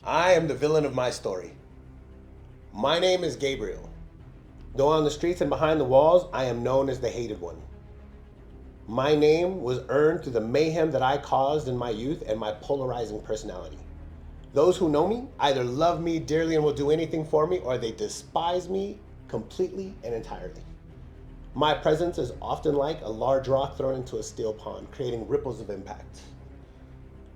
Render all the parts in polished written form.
I am the villain of my story. My name is Gabriel. Though on the streets and behind the walls, I am known as the hated one. My name was earned through the mayhem that I caused in my youth and my polarizing personality. Those who know me either love me dearly and will do anything for me, or they despise me completely and entirely. My presence is often like a large rock thrown into a steel pond, creating ripples of impact.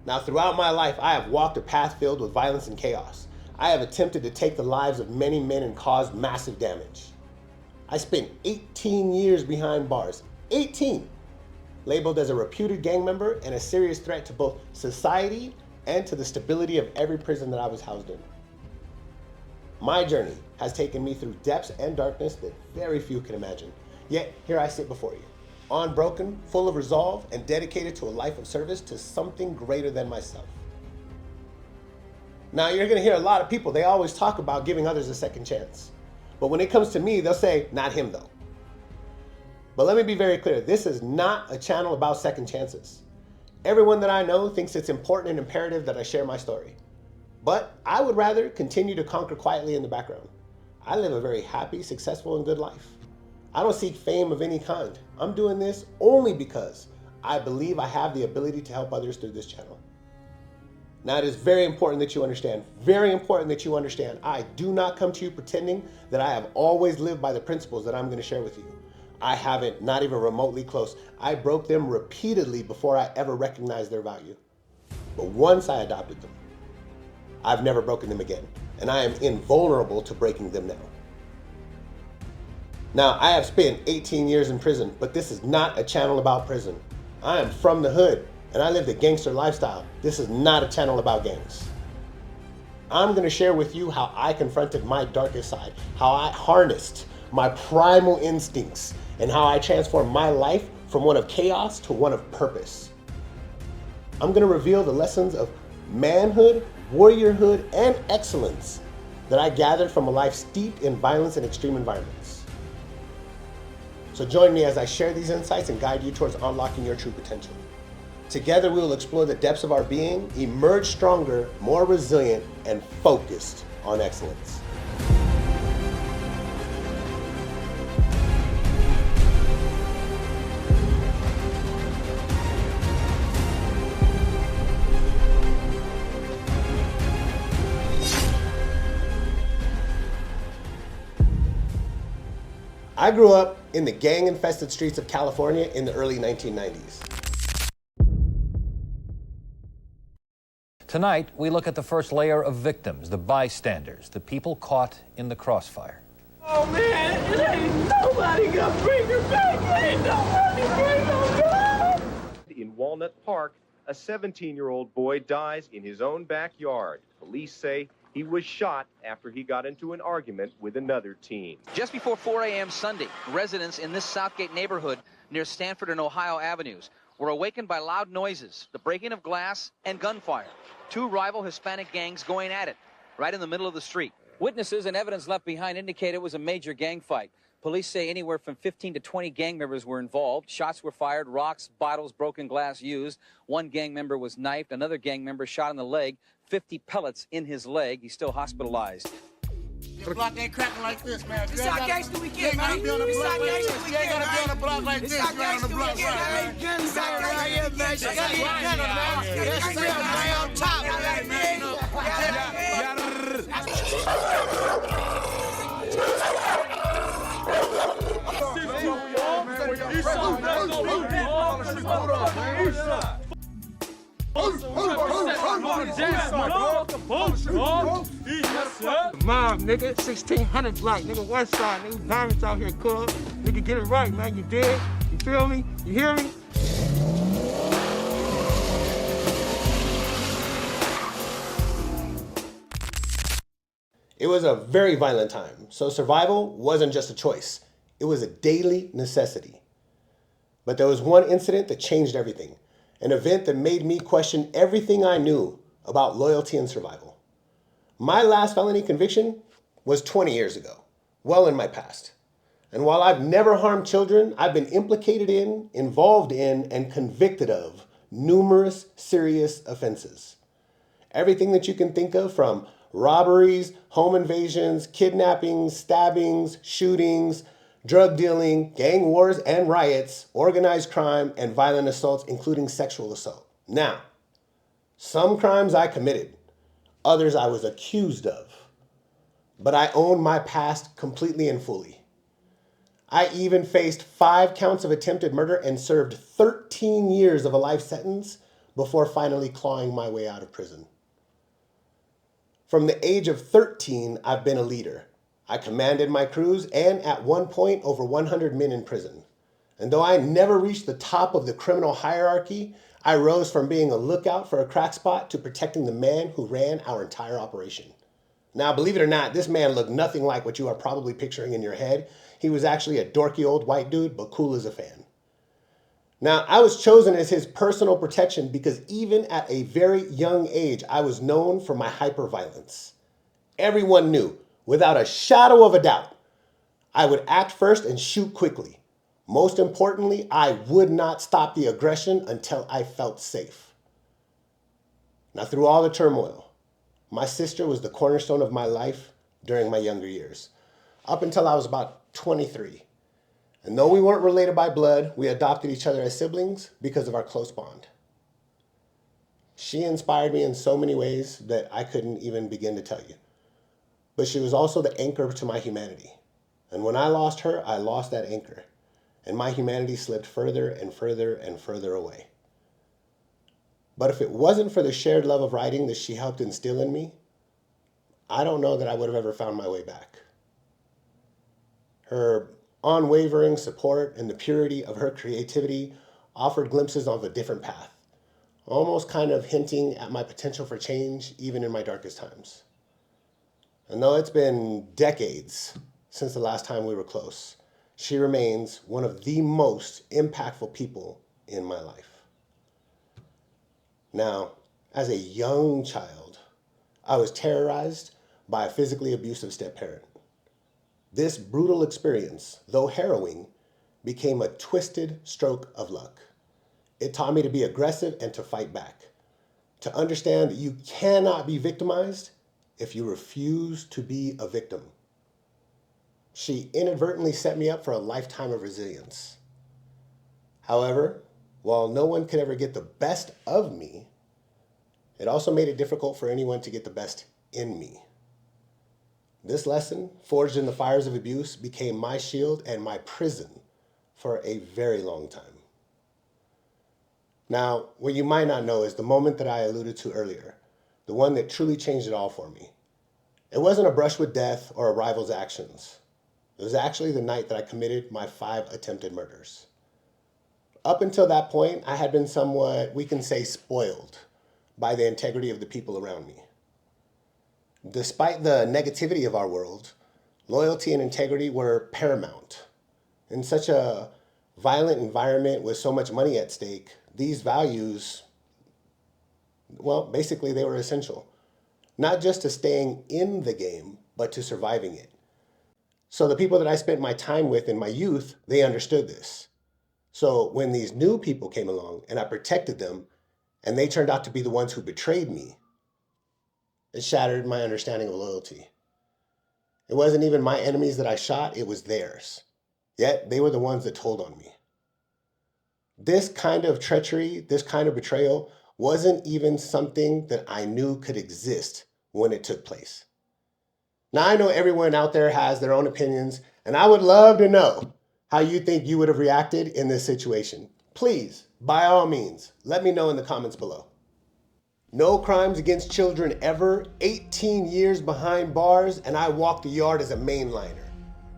Now, throughout my life, I have walked a path filled with violence and chaos. I have attempted to take the lives of many men and caused massive damage. I spent 18 years behind bars, 18, labeled as a reputed gang member and a serious threat to both society and to the stability of every prison that I was housed in. My journey has taken me through depths and darkness that very few can imagine. Yet, here I sit before you, unbroken, full of resolve, and dedicated to a life of service to something greater than myself. Now, you're gonna hear a lot of people, they always talk about giving others a second chance. But when it comes to me, they'll say, not him though. But let me be very clear, this is not a channel about second chances. Everyone that I know thinks it's important and imperative that I share my story. But I would rather continue to conquer quietly in the background. I live a very happy, successful, and good life. I don't seek fame of any kind. I'm doing this only because I believe I have the ability to help others through this channel. Now, it is very important that you understand, I do not come to you pretending that I have always lived by the principles that I'm going to share with you. I haven't, not even remotely close. I broke them repeatedly before I ever recognized their value. But once I adopted them, I've never broken them again, and I am invulnerable to breaking them now. Now, I have spent 18 years in prison, but this is not a channel about prison. I am from the hood, and I live the gangster lifestyle. This is not a channel about gangs. I'm gonna share with you how I confronted my darkest side, how I harnessed my primal instincts, and how I transformed my life from one of chaos to one of purpose. I'm gonna reveal the lessons of manhood, warriorhood, and excellence that I gathered from a life steeped in violence and extreme environments. So join me as I share these insights and guide you towards unlocking your true potential. Together, we will explore the depths of our being, emerge stronger, more resilient, and focused on excellence. I grew up in the gang-infested streets of California in the early 1990s. Tonight, we look at the first layer of victims, the bystanders, the people caught in the crossfire. Oh man, it ain't nobody gonna bring her back. Ain't nobody bring her back. In Walnut Park, a 17-year-old boy dies in his own backyard. Police say he was shot after he got into an argument with another teen. Just before 4 a.m. Sunday, residents in this Southgate neighborhood near Stanford and Ohio Avenues were awakened by loud noises, the breaking of glass, and gunfire. Two rival Hispanic gangs going at it, right in the middle of the street. Witnesses and evidence left behind indicate it was a major gang fight. Police say anywhere from 15 to 20 gang members were involved. Shots were fired, rocks, bottles, broken glass used. One gang member was knifed, another gang member shot in the leg, 50 pellets in his leg. He's still hospitalized. Your block ain't cracking like this, man. It's our gangster weekend, man. You ain't It's our gotta be gangster on weekend, the block like this. You ain't gotta be on the block like this. It's our gangster weekend, man. It's our gangster weekend, man. That's real, man. On top, Mom, nigga, 1600 block, nigga, west side, nigga, diamonds out here, cuz. Nigga, get it right, man, you dig? You feel me? You hear me? It was a very violent time, so survival wasn't just a choice. It was a daily necessity. But there was one incident that changed everything, an event that made me question everything I knew about loyalty and survival. My last felony conviction was 20 years ago, well in my past. And while I've never harmed children, I've been implicated in, involved in, and convicted of numerous serious offenses. Everything that you can think of, from robberies, home invasions, kidnappings, stabbings, shootings, drug dealing, gang wars and riots, organized crime, and violent assaults, including sexual assault. Now, some crimes I committed, others I was accused of, but I own my past completely and fully. I even faced 5 counts of attempted murder and served 13 years of a life sentence before finally clawing my way out of prison. From the age of 13, I've been a leader. I commanded my crews and at one point over 100 men in prison. And though I never reached the top of the criminal hierarchy, I rose from being a lookout for a crack spot to protecting the man who ran our entire operation. Now, believe it or not, this man looked nothing like what you are probably picturing in your head. He was actually a dorky old white dude, but cool as a fan. Now, I was chosen as his personal protection because even at a very young age, I was known for my hyperviolence. Everyone knew, without a shadow of a doubt, I would act first and shoot quickly. Most importantly, I would not stop the aggression until I felt safe. Now, through all the turmoil, my sister was the cornerstone of my life during my younger years, up until I was about 23. And though we weren't related by blood, we adopted each other as siblings because of our close bond. She inspired me in so many ways that I couldn't even begin to tell you. But she was also the anchor to my humanity. And when I lost her, I lost that anchor. And my humanity slipped further and further and further away. But if it wasn't for the shared love of writing that she helped instill in me, I don't know that I would have ever found my way back. Her unwavering support and the purity of her creativity offered glimpses of a different path, almost kind of hinting at my potential for change even in my darkest times. And though it's been decades since the last time we were close, she remains one of the most impactful people in my life. Now, as a young child, I was terrorized by a physically abusive step-parent. This brutal experience, though harrowing, became a twisted stroke of luck. It taught me to be aggressive and to fight back, to understand that you cannot be victimized if you refuse to be a victim. She inadvertently set me up for a lifetime of resilience. However, while no one could ever get the best of me, it also made it difficult for anyone to get the best in me. This lesson, forged in the fires of abuse, became my shield and my prison for a very long time. Now, what you might not know is the moment that I alluded to earlier, the one that truly changed it all for me. It wasn't a brush with death or a rival's actions. It was actually the night that I committed my 5 attempted murders. Up until that point, I had been somewhat, we can say, spoiled by the integrity of the people around me. Despite the negativity of our world, loyalty and integrity were paramount. In such a violent environment with so much money at stake, these values, well, basically they were essential. Not just to staying in the game, but to surviving it. So the people that I spent my time with in my youth, they understood this. So when these new people came along and I protected them, and they turned out to be the ones who betrayed me, it shattered my understanding of loyalty. It wasn't even my enemies that I shot, it was theirs. Yet they were the ones that told on me. This kind of treachery, this kind of betrayal, wasn't even something that I knew could exist when it took place. Now I know everyone out there has their own opinions, and I would love to know how you think you would have reacted in this situation. Please, by all means, let me know in the comments below. No crimes against children ever, 18 years behind bars, and I walk the yard as a mainliner.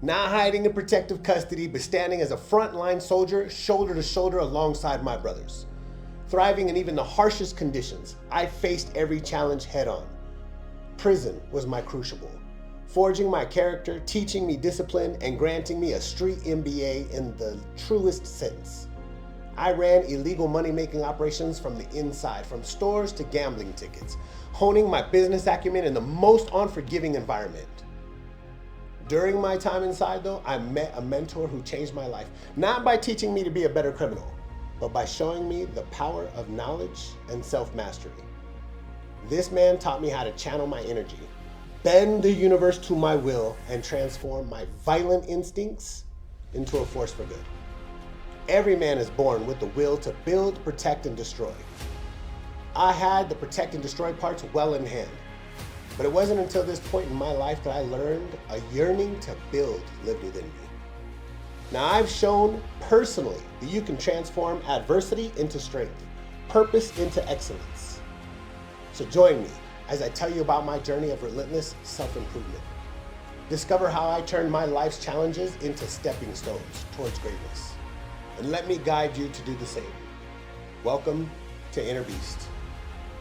Not hiding in protective custody, but standing as a frontline soldier, shoulder to shoulder alongside my brothers. Thriving in even the harshest conditions, I faced every challenge head on. Prison was my crucible, forging my character, teaching me discipline, and granting me a street MBA in the truest sense. I ran illegal money-making operations from the inside, from stores to gambling tickets, honing my business acumen in the most unforgiving environment. During my time inside, though, I met a mentor who changed my life, not by teaching me to be a better criminal, but by showing me the power of knowledge and self-mastery. This man taught me how to channel my energy, bend the universe to my will, and transform my violent instincts into a force for good. Every man is born with the will to build, protect, and destroy. I had the protect and destroy parts well in hand, but it wasn't until this point in my life that I learned a yearning to build lived within me. Now, I've shown personally that you can transform adversity into strength, purpose into excellence. So join me as I tell you about my journey of relentless self-improvement. Discover how I turned my life's challenges into stepping stones towards greatness. And let me guide you to do the same. Welcome to Inner Beast,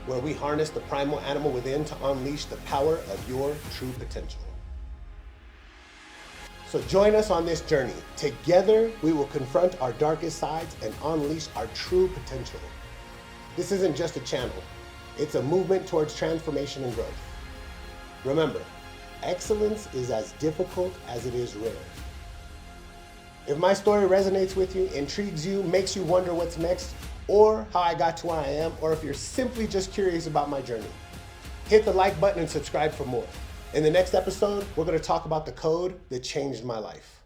where we harness the primal animal within to unleash the power of your true potential. So join us on this journey. Together, we will confront our darkest sides and unleash our true potential. This isn't just a channel. It's a movement towards transformation and growth. Remember, excellence is as difficult as it is rare. If my story resonates with you, intrigues you, makes you wonder what's next, or how I got to where I am, or if you're simply just curious about my journey, hit the like button and subscribe for more. In the next episode, we're going to talk about the code that changed my life.